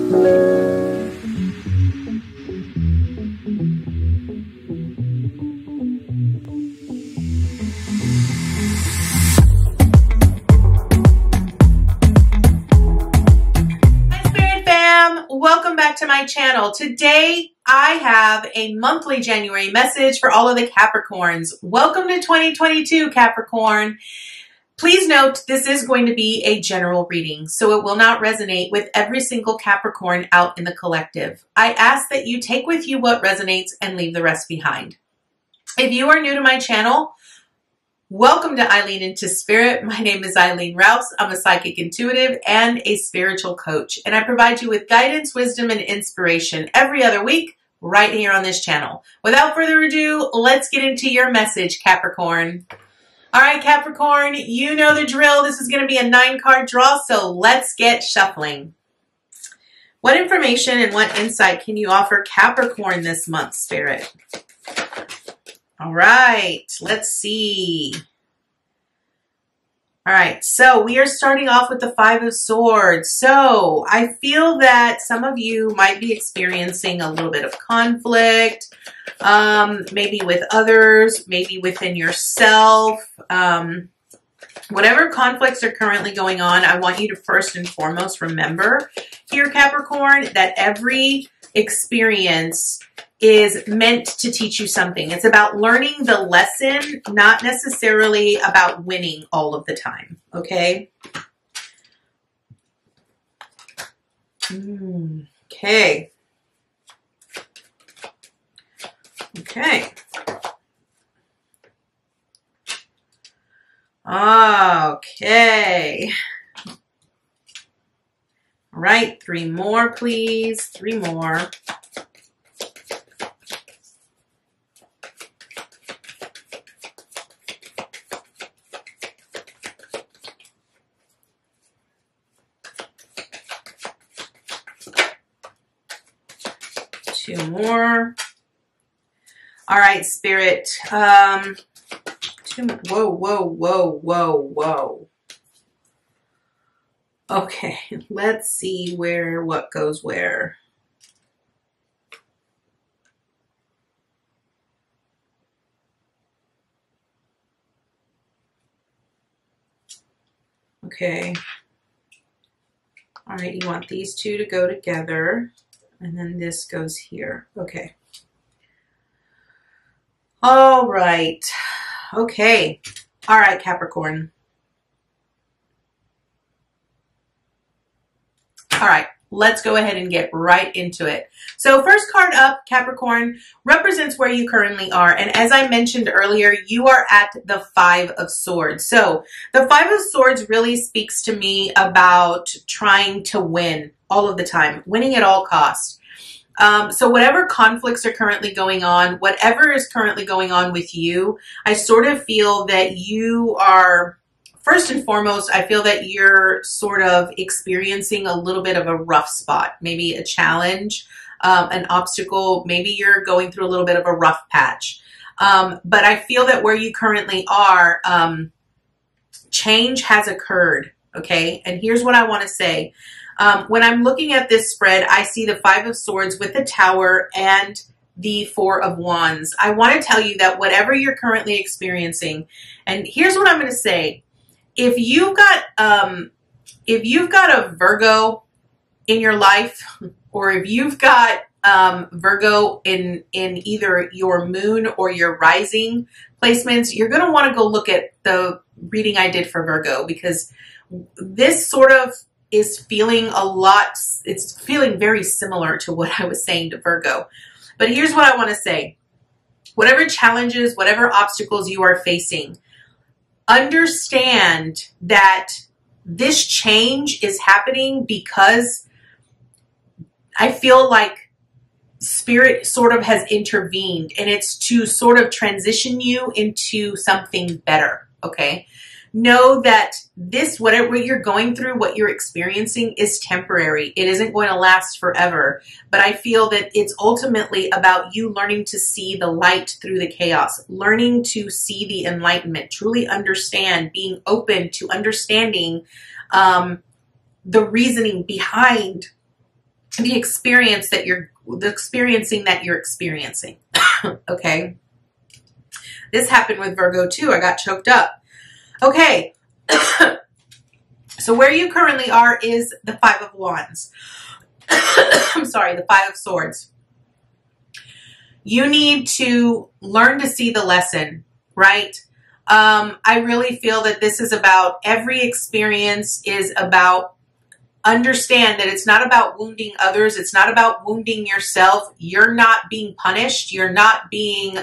Welcome back to my channel. Today I have a monthly January message for all of the Capricorns. Welcome to 2022, Capricorn. Please note this is going to be a general reading, so it will not resonate with every single Capricorn out in the collective. I ask that you take with you what resonates and leave the rest behind. If you are new to my channel, welcome to Eileen Into Spirit. My name is Eileen Rouse. I'm a psychic intuitive and a spiritual coach, and I provide you with guidance, wisdom, and inspiration every other week right here on this channel. Without further ado, let's get into your message, Capricorn. All right, Capricorn, you know the drill. This is going to be a 9-card draw, so let's get shuffling. What information and what insight can you offer Capricorn this month, Spirit? All right, let's see. All right, so we are starting off with the 5 of Swords. So I feel that some of you might be experiencing a little bit of conflict, maybe with others, maybe within yourself. Whatever conflicts are currently going on, I want you to first and foremost remember here, Capricorn, that every experience is meant to teach you something. It's about learning the lesson, not necessarily about winning all of the time, okay? Okay. Okay. Okay. All right, 3 more, please. 3 more. Two more. All right, Spirit. Whoa. Okay, let's see what goes where. Okay. All right, you want these 2 to go together. And then this goes here. Okay. All right. Okay. All right, Capricorn. All right. Let's go ahead and get right into it. So first card up, Capricorn, represents where you currently are. And as I mentioned earlier, you are at the 5 of Swords. So the 5 of Swords really speaks to me about trying to win all of the time, winning at all costs. So whatever conflicts are currently going on, whatever is currently going on with you, I sort of feel that you are, first and foremost, I feel that you're sort of experiencing a little bit of a rough spot, maybe a challenge, an obstacle, maybe you're going through a little bit of a rough patch. But I feel that where you currently are, change has occurred, okay? And here's what I want to say. When I'm looking at this spread, I see the 5 of Swords with the Tower and the 4 of Wands. I want to tell you that whatever you're currently experiencing, and here's what I'm going to say. If you've got a Virgo in your life, or if you've got Virgo in either your moon or your rising placements, you're going to want to go look at the reading I did for Virgo, because this sort of is feeling it's feeling very similar to what I was saying to Virgo. But here's what I want to say. Whatever challenges, whatever obstacles you are facing, understand that this change is happening because I feel like Spirit sort of has intervened, and it's to sort of transition you into something better, okay? Know that this, whatever you're going through, what you're experiencing is temporary. It isn't going to last forever. But I feel that it's ultimately about you learning to see the light through the chaos, learning to see the enlightenment, truly understand, being open to understanding the reasoning behind the experience that you're experiencing. Okay. This happened with Virgo too. I got choked up. Okay. So where you currently are is the Five of Wands. I'm sorry, the Five of Swords. You need to learn to see the lesson, right? I really feel that this is about, every experience is about, understand that it's not about wounding others. It's not about wounding yourself. You're not being punished. You're not being,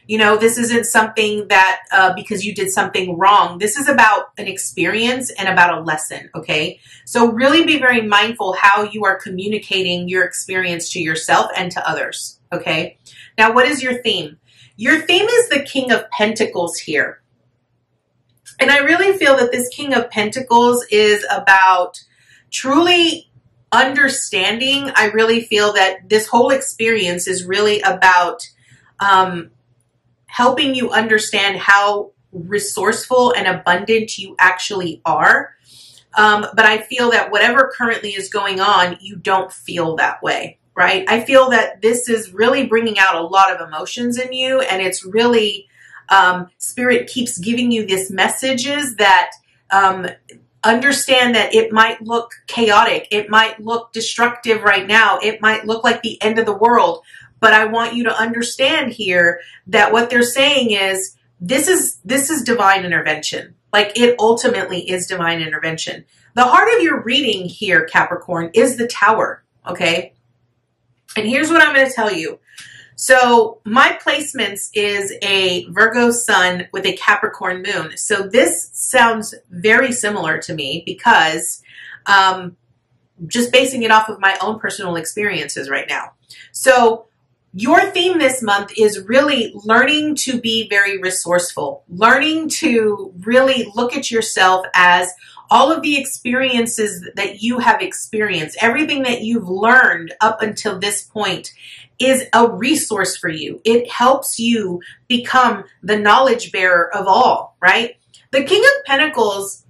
you know, this isn't something that because you did something wrong. This is about an experience and about a lesson, okay? So really be very mindful how you are communicating your experience to yourself and to others, okay? Now, what is your theme? Your theme is the King of Pentacles here. And I really feel that this King of Pentacles is about truly understanding. I really feel that this whole experience is really about helping you understand how resourceful and abundant you actually are. But I feel that whatever currently is going on, you don't feel that way, right? I feel that this is really bringing out a lot of emotions in you, and it's really, Spirit keeps giving you these messages that understand that it might look chaotic. It might look destructive right now. It might look like the end of the world. But I want you to understand here that what they're saying is this is divine intervention. Like, it ultimately is divine intervention. The heart of your reading here, Capricorn, is the Tower, okay? And here's what I'm going to tell you. So my placements is a Virgo sun with a Capricorn moon. So this sounds very similar to me because just basing it off of my own personal experiences right now. So your theme this month is really learning to be very resourceful, learning to really look at yourself as all of the experiences that you have experienced, everything that you've learned up until this point is a resource for you. It helps you become the knowledge bearer of all, right? The King of Pentacles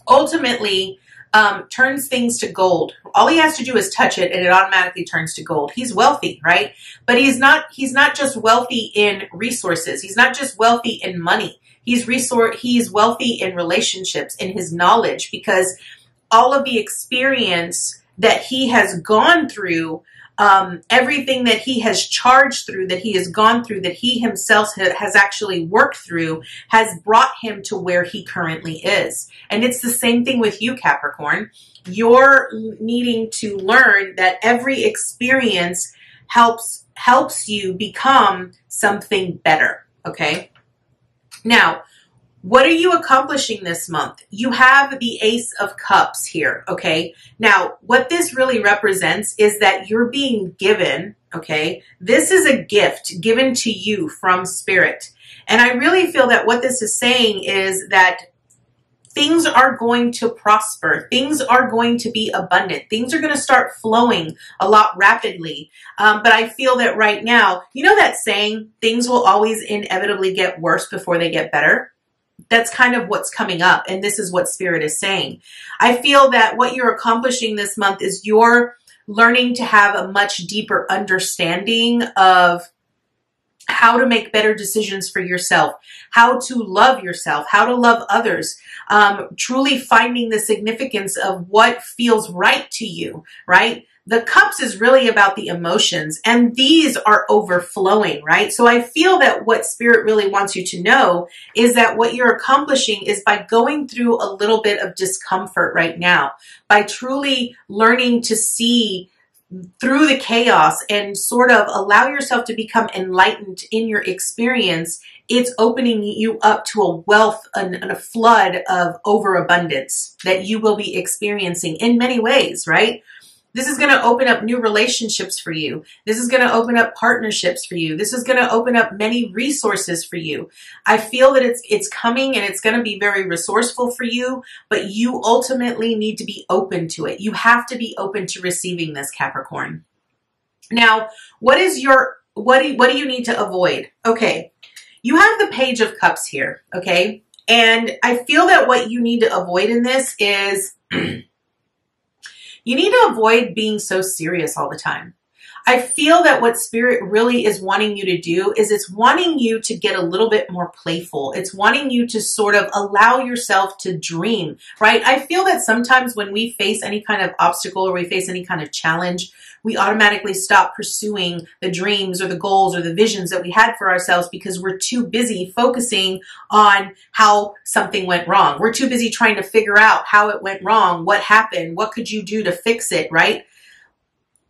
ultimately turns things to gold. All he has to do is touch it and it automatically turns to gold. He's wealthy, right? But he's not just wealthy in resources. He's not just wealthy in money. He's wealthy in relationships, in his knowledge, because all of the experience that he has gone through, everything that he has charged through, that he has gone through, that he himself has actually worked through, has brought him to where he currently is. And it's the same thing with you, Capricorn. You're needing to learn that every experience helps you become something better, okay? Now, what are you accomplishing this month? You have the Ace of Cups here, okay? Now, what this really represents is that you're being given, okay? This is a gift given to you from Spirit. And I really feel that what this is saying is that things are going to prosper. Things are going to be abundant. Things are going to start flowing a lot rapidly. But I feel that right now, you know that saying, things will always inevitably get worse before they get better? That's kind of what's coming up, and this is what Spirit is saying. I feel that what you're accomplishing this month is you're learning to have a much deeper understanding of how to make better decisions for yourself, how to love yourself, how to love others, truly finding the significance of what feels right to you, right? The cups is really about the emotions, and these are overflowing, right? So I feel that what Spirit really wants you to know is that what you're accomplishing is by going through a little bit of discomfort right now, by truly learning to see through the chaos and sort of allow yourself to become enlightened in your experience. It's opening you up to a wealth and a flood of overabundance that you will be experiencing in many ways, right? This is going to open up new relationships for you. This is going to open up partnerships for you. This is going to open up many resources for you. I feel that it's coming, and it's going to be very resourceful for you, but you ultimately need to be open to it. You have to be open to receiving this, Capricorn. Now, what do you need to avoid? Okay. You have the Page of Cups here, okay? And I feel that what you need to avoid in this is You need to avoid being so serious all the time. I feel that what Spirit really is wanting you to do is it's wanting you to get a little bit more playful. It's wanting you to sort of allow yourself to dream, right? I feel that sometimes when we face any kind of obstacle or we face any kind of challenge, we automatically stop pursuing the dreams or the goals or the visions that we had for ourselves because we're too busy focusing on how something went wrong. We're too busy trying to figure out how it went wrong, what happened, what could you do to fix it, right?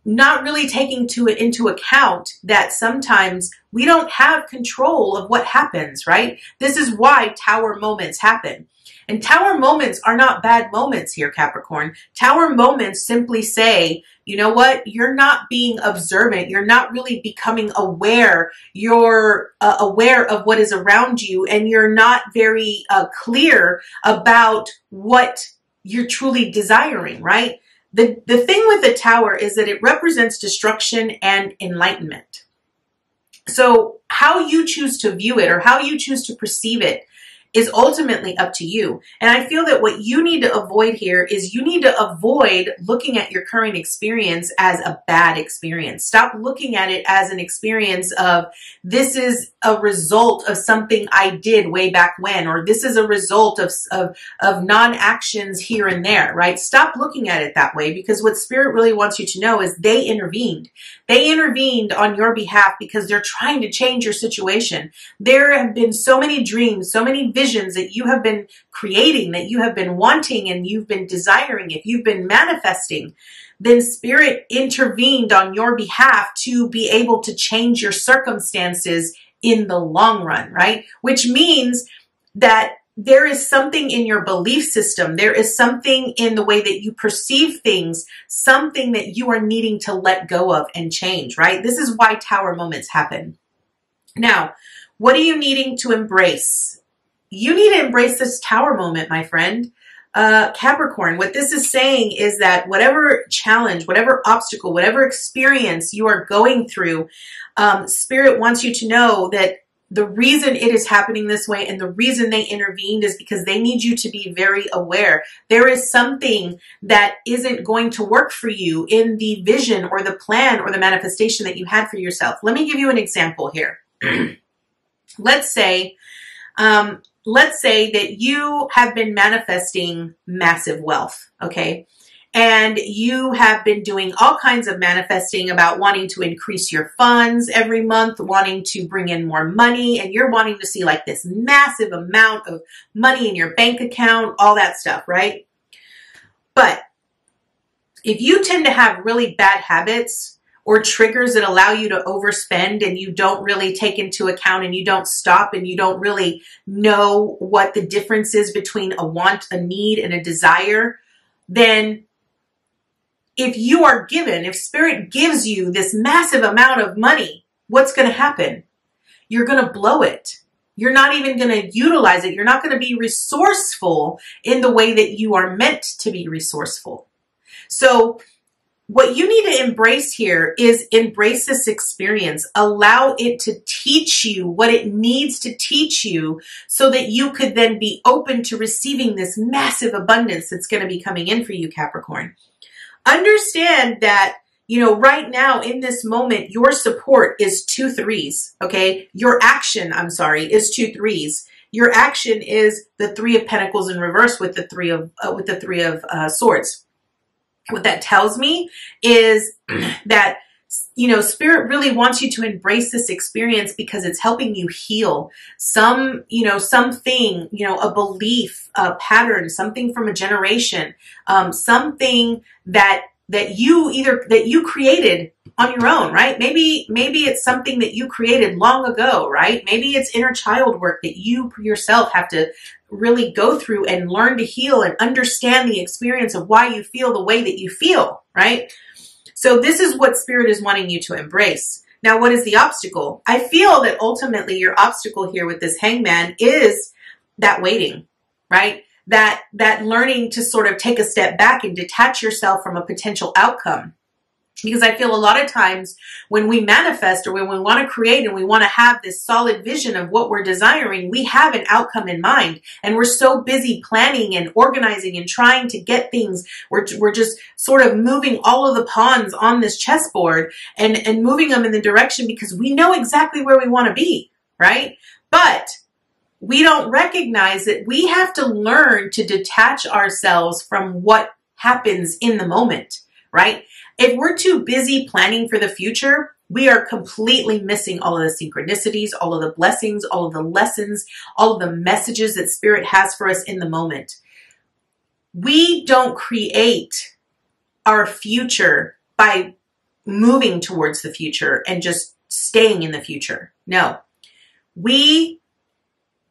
Not really taking into account that sometimes we don't have control of what happens, right? This is why tower moments happen. And tower moments are not bad moments here, Capricorn. Tower moments simply say, you know what? You're not being observant. You're not really becoming aware. You're aware of what is around you, and you're not very clear about what you're truly desiring, right? The thing with the tower is that it represents destruction and enlightenment. So how you choose to view it or how you choose to perceive it is ultimately up to you. And I feel that what you need to avoid here is you need to avoid looking at your current experience as a bad experience. Stop looking at it as an experience of this is a result of something I did way back when, or this is a result of non-actions here and there, right? Stop looking at it that way, because what Spirit really wants you to know is they intervened. They intervened on your behalf because they're trying to change your situation. There have been so many dreams, so many visions that you have been creating, that you have been wanting and you've been desiring, if you've been manifesting, then Spirit intervened on your behalf to be able to change your circumstances in the long run, right? Which means that there is something in your belief system. There is something in the way that you perceive things, something that you are needing to let go of and change, right? This is why tower moments happen. Now, what are you needing to embrace? You need to embrace this tower moment, my friend. Capricorn, what this is saying is that whatever challenge, whatever obstacle, whatever experience you are going through, Spirit wants you to know that the reason it is happening this way and the reason they intervened is because they need you to be very aware. There is something that isn't going to work for you in the vision or the plan or the manifestation that you had for yourself. Let me give you an example here. Let's say that you have been manifesting massive wealth, okay? And you have been doing all kinds of manifesting about wanting to increase your funds every month, wanting to bring in more money, and you're wanting to see like this massive amount of money in your bank account, all that stuff, right? But if you tend to have really bad habits or triggers that allow you to overspend and you don't really take into account and you don't stop and you don't really know what the difference is between a want, a need, and a desire, then if Spirit gives you this massive amount of money, what's going to happen? You're going to blow it. You're not even going to utilize it. You're not going to be resourceful in the way that you are meant to be resourceful. So what you need to embrace here is embrace this experience. Allow it to teach you what it needs to teach you so that you could then be open to receiving this massive abundance that's going to be coming in for you, Capricorn. Understand that, right now in this moment, your support is 2 3s, okay? Your action, is 2 3s. Your action is the 3 of Pentacles in reverse with the 3 of Swords. What that tells me is that, Spirit really wants you to embrace this experience because it's helping you heal something, a belief, a pattern, something from a generation, something that you created on your own, right? Maybe it's something that you created long ago, right? Maybe it's inner child work that you yourself have to really go through and learn to heal and understand the experience of why you feel the way that you feel, right? So this is what Spirit is wanting you to embrace. Now, what is the obstacle? I feel that ultimately your obstacle here with this Hangman is that waiting, right? That learning to sort of take a step back and detach yourself from a potential outcome. Because I feel a lot of times when we manifest or when we want to create and we want to have this solid vision of what we're desiring, we have an outcome in mind. And we're so busy planning and organizing and trying to get things. We're just sort of moving all of the pawns on this chessboard and moving them in the direction because we know exactly where we want to be, right? But we don't recognize that we have to learn to detach ourselves from what happens in the moment, right? If we're too busy planning for the future, we are completely missing all of the synchronicities, all of the blessings, all of the lessons, all of the messages that Spirit has for us in the moment. We don't create our future by moving towards the future and just staying in the future. No, we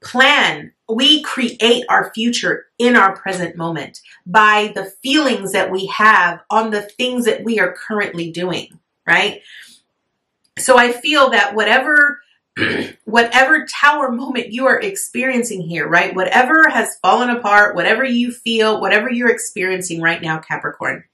plan, we create our future in our present moment by the feelings that we have on the things that we are currently doing, right? So I feel that whatever tower moment you are experiencing here, right? Whatever has fallen apart, whatever you feel, whatever you're experiencing right now, Capricorn,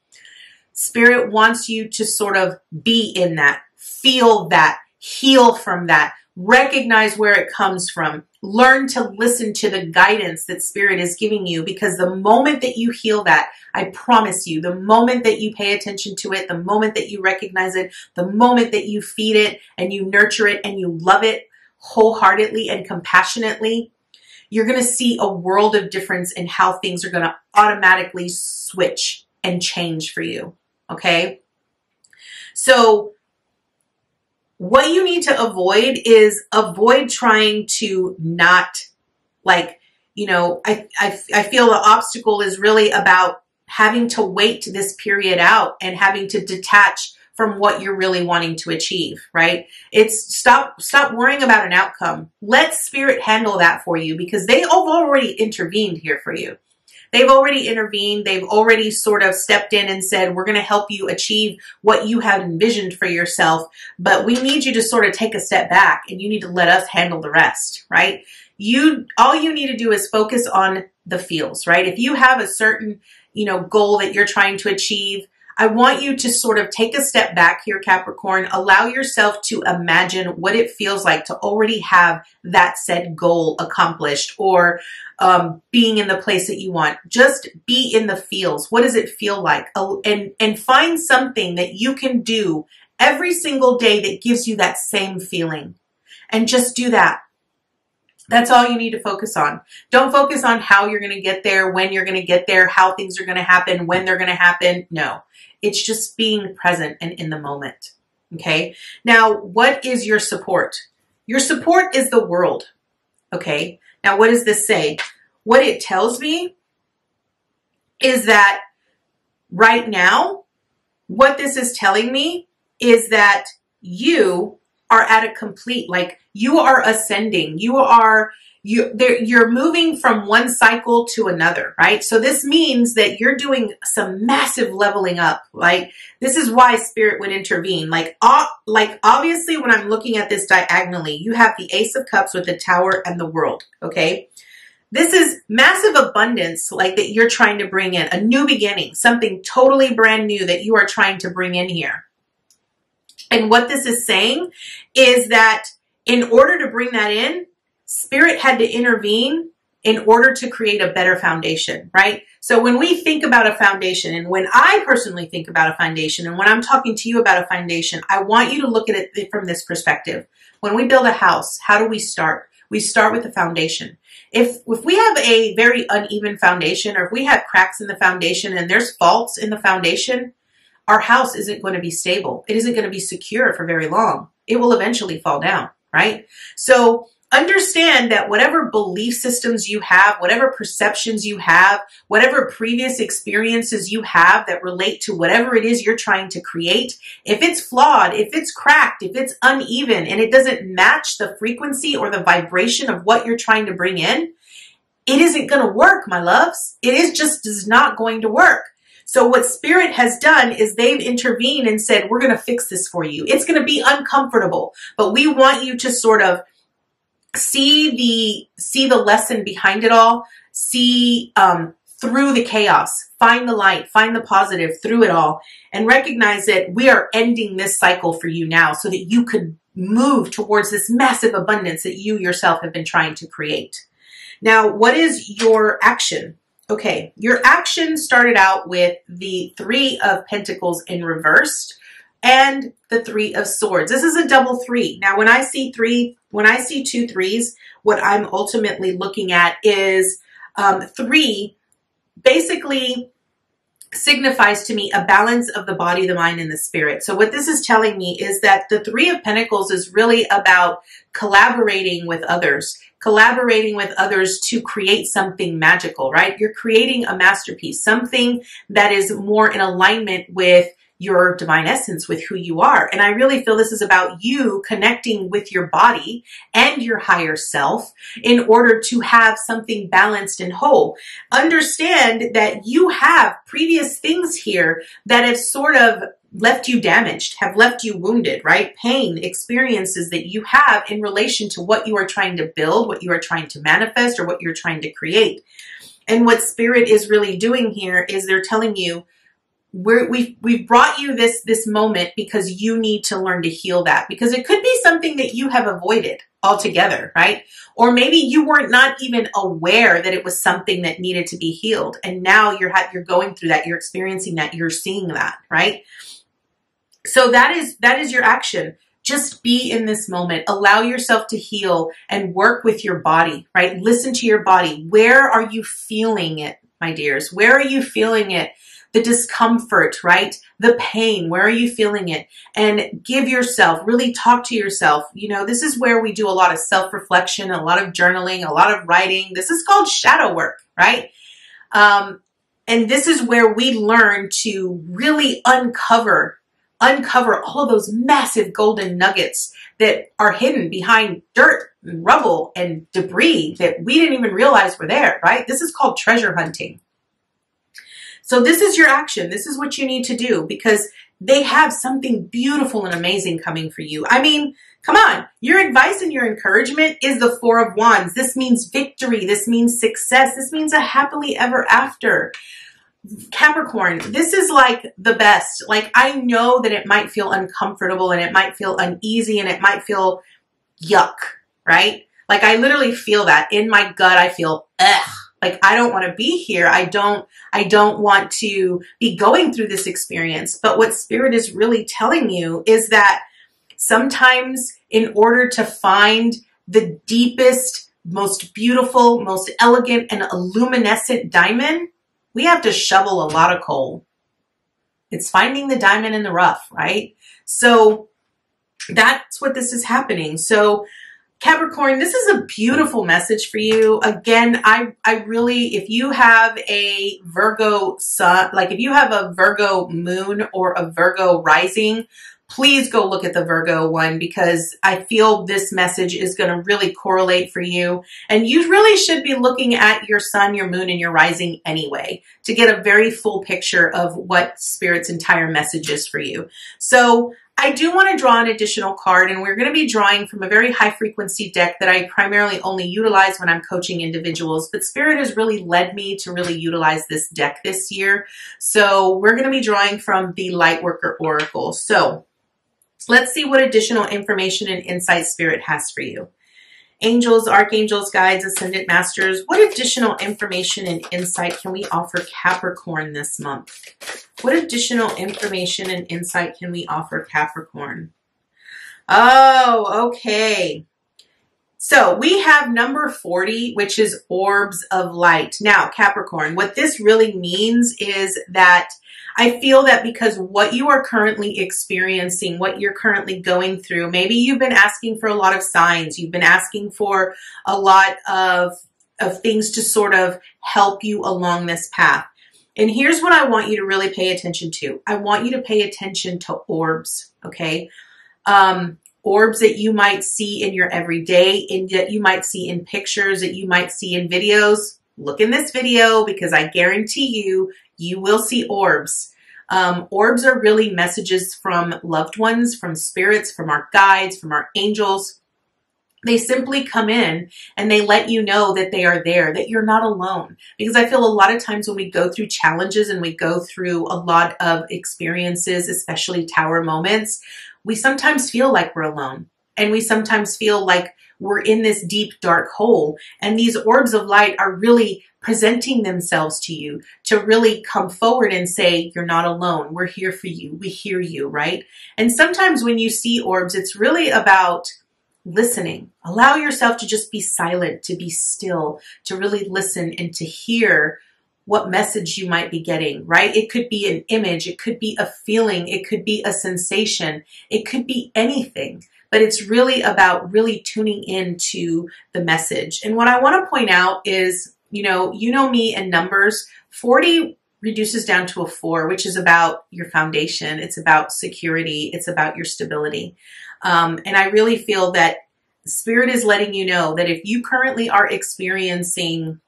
Spirit wants you to sort of be in that, feel that, heal from that, recognize where it comes from. Learn to listen to the guidance that Spirit is giving you, because the moment that you heal that, I promise you, the moment that you pay attention to it, the moment that you recognize it, the moment that you feed it and you nurture it and you love it wholeheartedly and compassionately, you're going to see a world of difference in how things are going to automatically switch and change for you. Okay? So what you need to avoid is avoid trying to not, like, you know, I feel the obstacle is really about having to wait this period out and having to detach from what you're really wanting to achieve, right? It's stop worrying about an outcome. Let Spirit handle that for you, because they have already intervened here for you. They've already intervened. They've already sort of stepped in and said, we're going to help you achieve what you have envisioned for yourself. But we need you to sort of take a step back and you need to let us handle the rest, right? All you need to do is focus on the feels, right? If you have a certain, goal that you're trying to achieve, I want you to sort of take a step back here, Capricorn. Allow yourself to imagine what it feels like to already have that said goal accomplished, or being in the place that you want. Just be in the feels. What does it feel like? And find something that you can do every single day that gives you that same feeling. And just do that. That's all you need to focus on. Don't focus on how you're going to get there, when you're going to get there, how things are going to happen, when they're going to happen. No, it's just being present and in the moment. Okay. Now, what is your support? Your support is the world. Okay. Now, what does this say? What it tells me is that right now, what this is telling me is that you are at a complete, like, you are ascending. You're moving from one cycle to another, right? So this means that you're doing some massive leveling up. Like, this is why Spirit would intervene. Like obviously when I'm looking at this diagonally, you have the Ace of Cups with the Tower and the World. Okay. This is massive abundance, like, that you're trying to bring in, a new beginning, something totally brand new that you are trying to bring in here. And what this is saying is that in order to bring that in, Spirit had to intervene in order to create a better foundation, right? So when we think about a foundation, and when I personally think about a foundation, and when I'm talking to you about a foundation, I want you to look at it from this perspective. When we build a house, how do we start? We start with the foundation. If we have a very uneven foundation, or if we have cracks in the foundation and there's faults in the foundation, our house isn't going to be stable. It isn't going to be secure for very long. It will eventually fall down, right? So understand that whatever belief systems you have, whatever perceptions you have, whatever previous experiences you have that relate to whatever it is you're trying to create, if it's flawed, if it's cracked, if it's uneven, and it doesn't match the frequency or the vibration of what you're trying to bring in, it isn't going to work, my loves. It is not going to work. So what Spirit has done is they've intervened and said, we're going to fix this for you. It's going to be uncomfortable, but we want you to sort of see the lesson behind it all. through the chaos. Find the light, find the positive through it all, and recognize that we are ending this cycle for you now so that you could move towards this massive abundance that you yourself have been trying to create. Now, what is your action? Okay, your action started out with the 3 of Pentacles in reversed and the 3 of Swords. This is a double 3. Now, when I see 2 threes, what I'm ultimately looking at is 3 basically signifies to me a balance of the body, the mind, and the spirit. So what this is telling me is that the 3 of Pentacles is really about collaborating with others to create something magical, right? You're creating a masterpiece, something that is more in alignment with your divine essence, with who you are. And I really feel this is about you connecting with your body and your higher self in order to have something balanced and whole. Understand that you have previous things here that have sort of left you damaged, have left you wounded, right? Pain, experiences that you have in relation to what you are trying to build, what you are trying to manifest, or what you're trying to create. And what Spirit is really doing here is they're telling you, we've brought you this moment because you need to learn to heal that, because it could be something that you have avoided altogether, right? Or maybe you weren't not even aware that it was something that needed to be healed, and now you're going through that, you're experiencing that, you're seeing that, right? So that is your action. Just be in this moment. Allow yourself to heal and work with your body, right? Listen to your body. Where are you feeling it, my dears? Where are you feeling it? The discomfort, right? The pain, where are you feeling it? And give yourself, really talk to yourself. You know, this is where we do a lot of self-reflection, a lot of journaling, a lot of writing. This is called shadow work, right? And this is where we learn to really uncover all of those massive golden nuggets that are hidden behind dirt and rubble and debris that we didn't even realize were there, right? This is called treasure hunting. So this is your action. This is what you need to do, because they have something beautiful and amazing coming for you. I mean, come on. Your advice and your encouragement is the 4 of Wands. This means victory. This means success. This means a happily ever after. Capricorn, this is like the best. Like, I know that it might feel uncomfortable and it might feel uneasy and it might feel yuck, right? Like, I literally feel that in my gut. I feel, ugh. Like, I don't want to be here. I don't want to be going through this experience. But what Spirit is really telling you is that sometimes in order to find the deepest, most beautiful, most elegant, and luminescent diamond, we have to shovel a lot of coal. It's finding the diamond in the rough, right? So that's what this is happening. So Capricorn, this is a beautiful message for you. Again, I really, if you have a Virgo sun, like if you have a Virgo moon or a Virgo rising, please go look at the Virgo one, because I feel this message is going to really correlate for you. And you really should be looking at your sun, your moon, and your rising anyway to get a very full picture of what Spirit's entire message is for you. So I do want to draw an additional card, and we're going to be drawing from a very high frequency deck that I primarily only utilize when I'm coaching individuals, but Spirit has really led me to really utilize this deck this year. So we're going to be drawing from the Lightworker Oracle. So let's see what additional information and insight Spirit has for you. Angels, archangels, guides, ascended masters, what additional information and insight can we offer Capricorn this month? What additional information and insight can we offer Capricorn? Oh, okay. So we have number 40, which is orbs of light. Now, Capricorn, what this really means is that I feel that because what you are currently experiencing, what you're currently going through, maybe you've been asking for a lot of signs. You've been asking for a lot of things to sort of help you along this path. And here's what I want you to really pay attention to. I want you to pay attention to orbs, okay? Orbs that you might see in your everyday, and that you might see in pictures, that you might see in videos. Look in this video, because I guarantee you, you will see orbs. Orbs are really messages from loved ones, from spirits, from our guides, from our angels. They simply come in and they let you know that they are there, that you're not alone. Because I feel a lot of times when we go through challenges and we go through a lot of experiences, especially tower moments, we sometimes feel like we're alone. And we sometimes feel like we're in this deep, dark hole. And these orbs of light are really presenting themselves to you to really come forward and say, you're not alone. We're here for you. We hear you, right? And sometimes when you see orbs, it's really about listening. Allow yourself to just be silent, to be still, to really listen and to hear what message you might be getting, right? It could be an image, it could be a feeling, it could be a sensation, it could be anything, but it's really about really tuning into the message. And what I want to point out is, you know me and numbers, 40 reduces down to a 4, which is about your foundation. It's about security. It's about your stability. And I really feel that Spirit is letting you know that if you currently are experiencing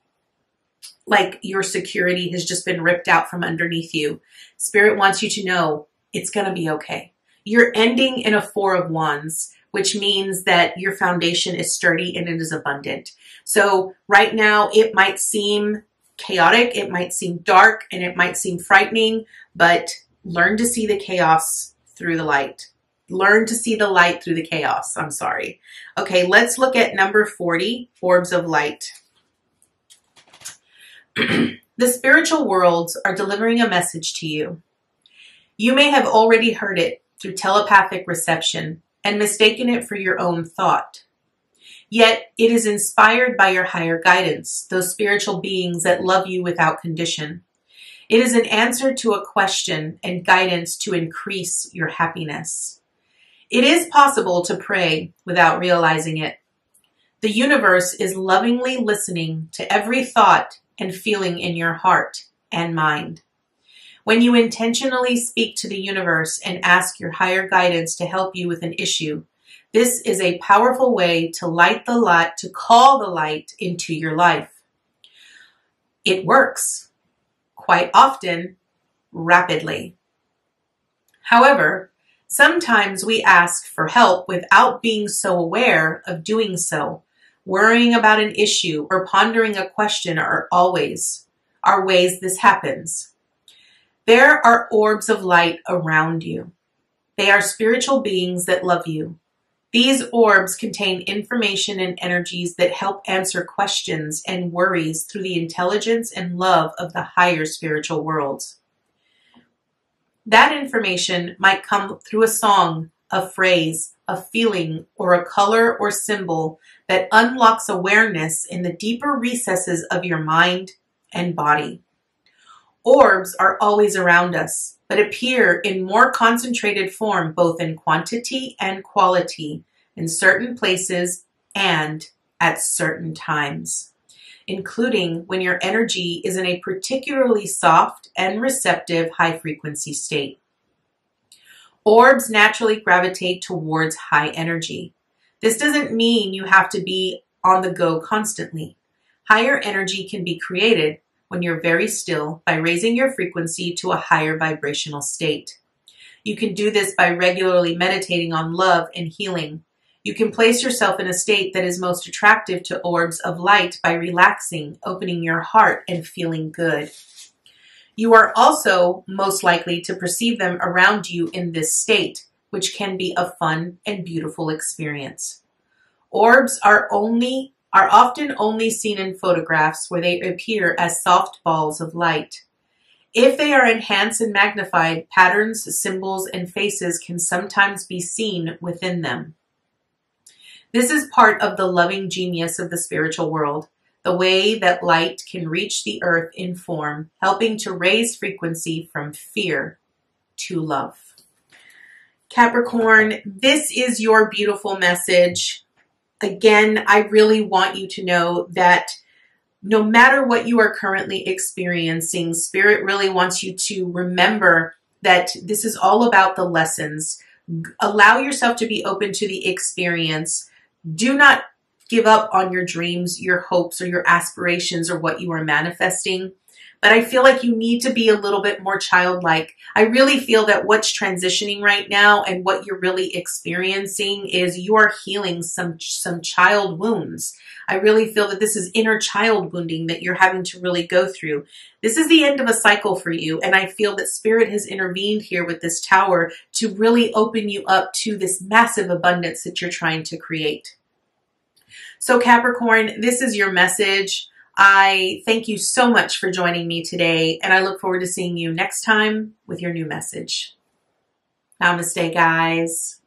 like your security has just been ripped out from underneath you, Spirit wants you to know it's going to be okay. You're ending in a 4 of Wands, which means that your foundation is sturdy and it is abundant. So right now it might seem chaotic, it might seem dark, and it might seem frightening, but learn to see the chaos through the light. Learn to see the light through the chaos. I'm sorry. Okay, let's look at number 40, orbs of light. The spiritual worlds are delivering a message to you. You may have already heard it through telepathic reception and mistaken it for your own thought. Yet it is inspired by your higher guidance, those spiritual beings that love you without condition. It is an answer to a question and guidance to increase your happiness. It is possible to pray without realizing it. The universe is lovingly listening to every thought and feeling in your heart and mind. When you intentionally speak to the universe and ask your higher guidance to help you with an issue, this is a powerful way to light the light, to call the light into your life. It works quite often, rapidly. However, sometimes we ask for help without being so aware of doing so. Worrying about an issue or pondering a question are ways this happens. There are orbs of light around you. They are spiritual beings that love you. These orbs contain information and energies that help answer questions and worries through the intelligence and love of the higher spiritual worlds. That information might come through a song, a phrase, a feeling, or a color or symbol that unlocks awareness in the deeper recesses of your mind and body. Orbs are always around us, but appear in more concentrated form, both in quantity and quality, in certain places and at certain times, including when your energy is in a particularly soft and receptive high-frequency state. Orbs naturally gravitate towards high energy. This doesn't mean you have to be on the go constantly. Higher energy can be created when you're very still by raising your frequency to a higher vibrational state. You can do this by regularly meditating on love and healing. You can place yourself in a state that is most attractive to orbs of light by relaxing, opening your heart, and feeling good. You are also most likely to perceive them around you in this state, which can be a fun and beautiful experience. Orbs are often only seen in photographs where they appear as soft balls of light. If they are enhanced and magnified, patterns, symbols, and faces can sometimes be seen within them. This is part of the loving genius of the spiritual world, the way that light can reach the earth in form, helping to raise frequency from fear to love. Capricorn, this is your beautiful message. Again, I really want you to know that no matter what you are currently experiencing, Spirit really wants you to remember that this is all about the lessons. Allow yourself to be open to the experience. Do not give up on your dreams, your hopes, or your aspirations, or what you are manifesting. but I feel like you need to be a little bit more childlike. I really feel that what's transitioning right now and what you're really experiencing is you are healing some child wounds. I really feel that this is inner child wounding that you're having to really go through. This is the end of a cycle for you, and I feel that Spirit has intervened here with this Tower to really open you up to this massive abundance that you're trying to create. So Capricorn, this is your message. I thank you so much for joining me today, and I look forward to seeing you next time with your new message. Namaste, guys.